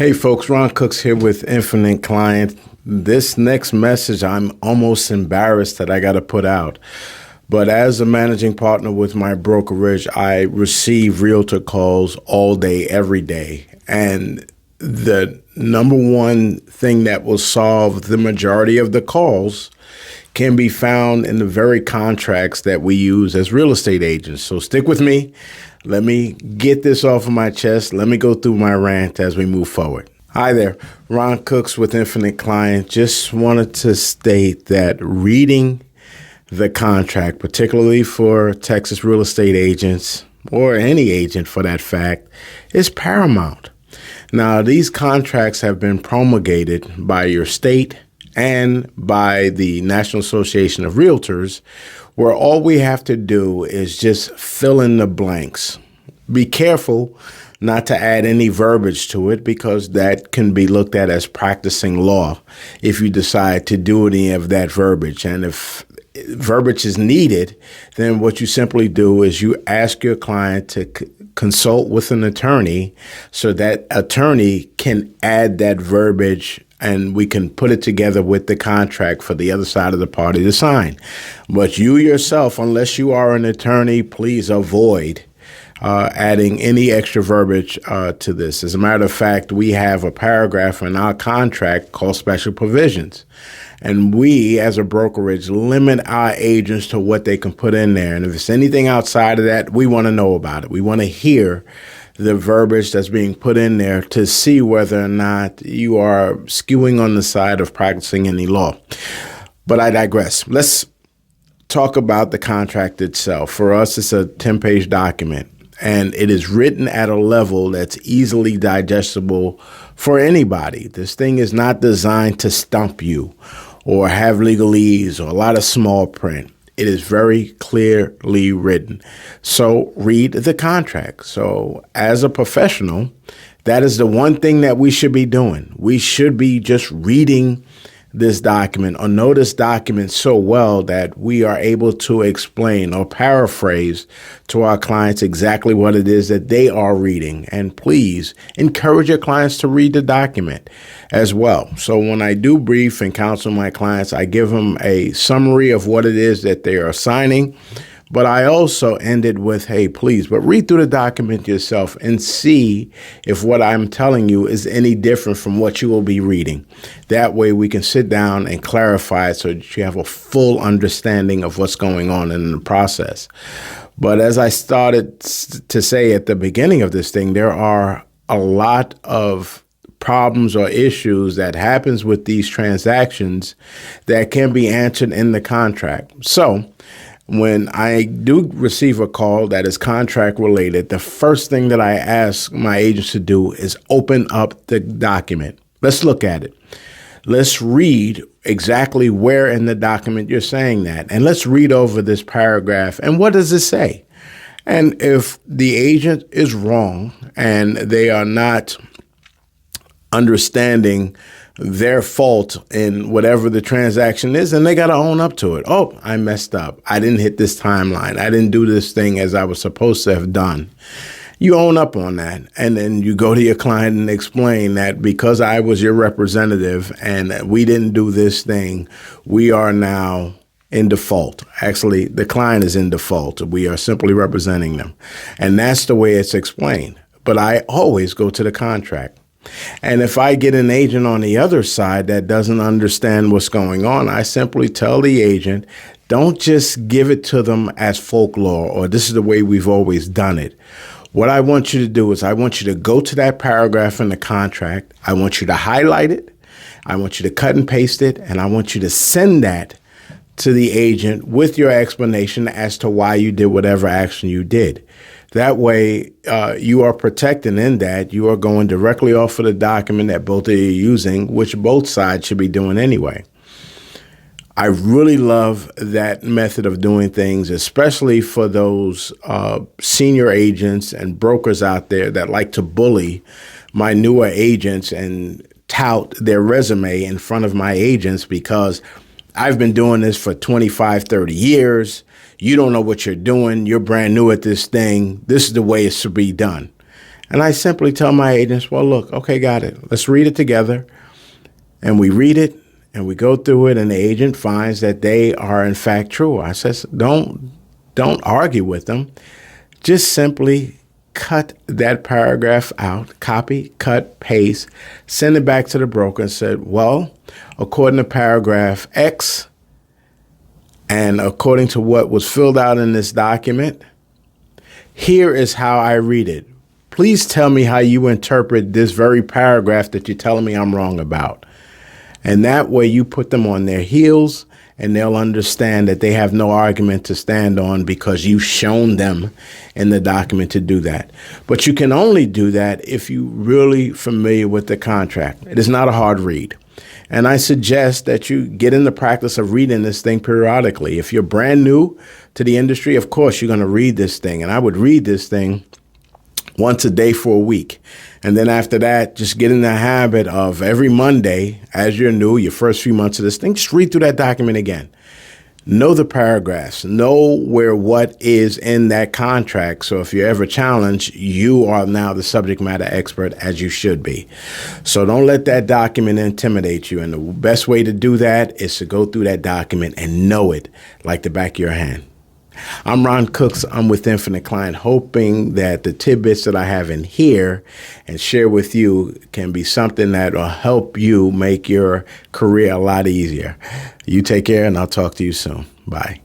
Hey folks, Ron Cooks here with Infinite Client. This next message, I'm almost embarrassed that I got to put out. But as a managing partner with my brokerage, I receive realtor calls all day, every day. And the number one thing that will solve the majority of the calls can be found in the very contracts that we use as real estate agents. So stick with me. Let me get this off of my chest. Let me go through my rant as we move forward. Hi there, Ron Cooks with Infinite Client. Just wanted to state that reading the contract, particularly for Texas real estate agents, or any agent for that fact, is paramount. Now, these contracts have been promulgated by your state and by the National Association of Realtors, where all we have to do is just fill in the blanks. Be careful not to add any verbiage to it, because that can be looked at as practicing law if you decide to do any of that verbiage. And if verbiage is needed, then what you simply do is you ask your client to consult with an attorney so that attorney can add that verbiage and we can put it together with the contract for the other side of the party to sign. But you yourself, unless you are an attorney, please avoid adding any extra verbiage to this. As a matter of fact, we have a paragraph in our contract called special provisions. And we, as a brokerage, limit our agents to what they can put in there. And if it's anything outside of that, we want to know about it. We want to hear the verbiage that's being put in there to see whether or not you are skewing on the side of practicing any law. But I digress. Let's talk about the contract itself. For us, it's a 10-page document, and it is written at a level that's easily digestible for anybody. This thing is not designed to stump you or have legalese or a lot of small print. It is very clearly written. So read the contract. So as a professional, that is the one thing that we should be doing. We should be just reading this document or know this document so well that we are able to explain or paraphrase to our clients exactly what it is that they are reading. And please encourage your clients to read the document as well. So when I do brief and counsel my clients, I give them a summary of what it is that they are signing. But I also end it with, hey, please, but read through the document yourself and see if what I'm telling you is any different from what you will be reading. That way we can sit down and clarify it so that you have a full understanding of what's going on in the process. But as I started to say at the beginning of this thing, there are a lot of problems or issues that happens with these transactions that can be answered in the contract. So when I do receive a call that is contract related, the first thing that I ask my agents to do is open up the document. Let's look at it. Let's read exactly where in the document you're saying that. And let's read over this paragraph. And what does it say? And if the agent is wrong and they are not understanding their fault in whatever the transaction is, and they got to own up to it. Oh, I messed up. I didn't hit this timeline. I didn't do this thing as I was supposed to have done. You own up on that. And then you go to your client and explain that because I was your representative and we didn't do this thing, we are now in default. Actually, the client is in default. We are simply representing them. And that's the way it's explained. But I always go to the contract. And if I get an agent on the other side that doesn't understand what's going on, I simply tell the agent, don't just give it to them as folklore or this is the way we've always done it. What I want you to do is I want you to go to that paragraph in the contract. I want you to highlight it. I want you to cut and paste it. And I want you to send that to the agent with your explanation as to why you did whatever action you did. That way, you are protected in that you are going directly off of the document that both of you are using, which both sides should be doing anyway. I really love that method of doing things, especially for those senior agents and brokers out there that like to bully my newer agents and tout their resume in front of my agents because I've been doing this for 25, 30 years. You don't know what you're doing. You're brand new at this thing. This is the way it should be done. And I simply tell my agents, well, look, okay, got it. Let's read it together. And we read it and we go through it, and the agent finds that they are in fact true. I says, don't argue with them. Just simply cut that paragraph out, copy, cut, paste, send it back to the broker and said, well, according to paragraph X and according to what was filled out in this document, here is how I read it. Please tell me how you interpret this very paragraph that you're telling me I'm wrong about. And that way you put them on their heels, and they'll understand that they have no argument to stand on because you've shown them in the document to do that. But you can only do that if you're really familiar with the contract. It is not a hard read. And I suggest that you get in the practice of reading this thing periodically. If you're brand new to the industry, of course, you're going to read this thing. And I would read this thing once a day for a week. And then after that, just get in the habit of every Monday, as you're new, your first few months of this thing, just read through that document again. Know the paragraphs, know where what is in that contract. So if you're ever challenged, you are now the subject matter expert, as you should be. So don't let that document intimidate you. And the best way to do that is to go through that document and know it like the back of your hand. I'm Ron Cooks. I'm with Infinite Client, hoping that the tidbits that I have in here and share with you can be something that will help you make your career a lot easier. You take care, and I'll talk to you soon. Bye.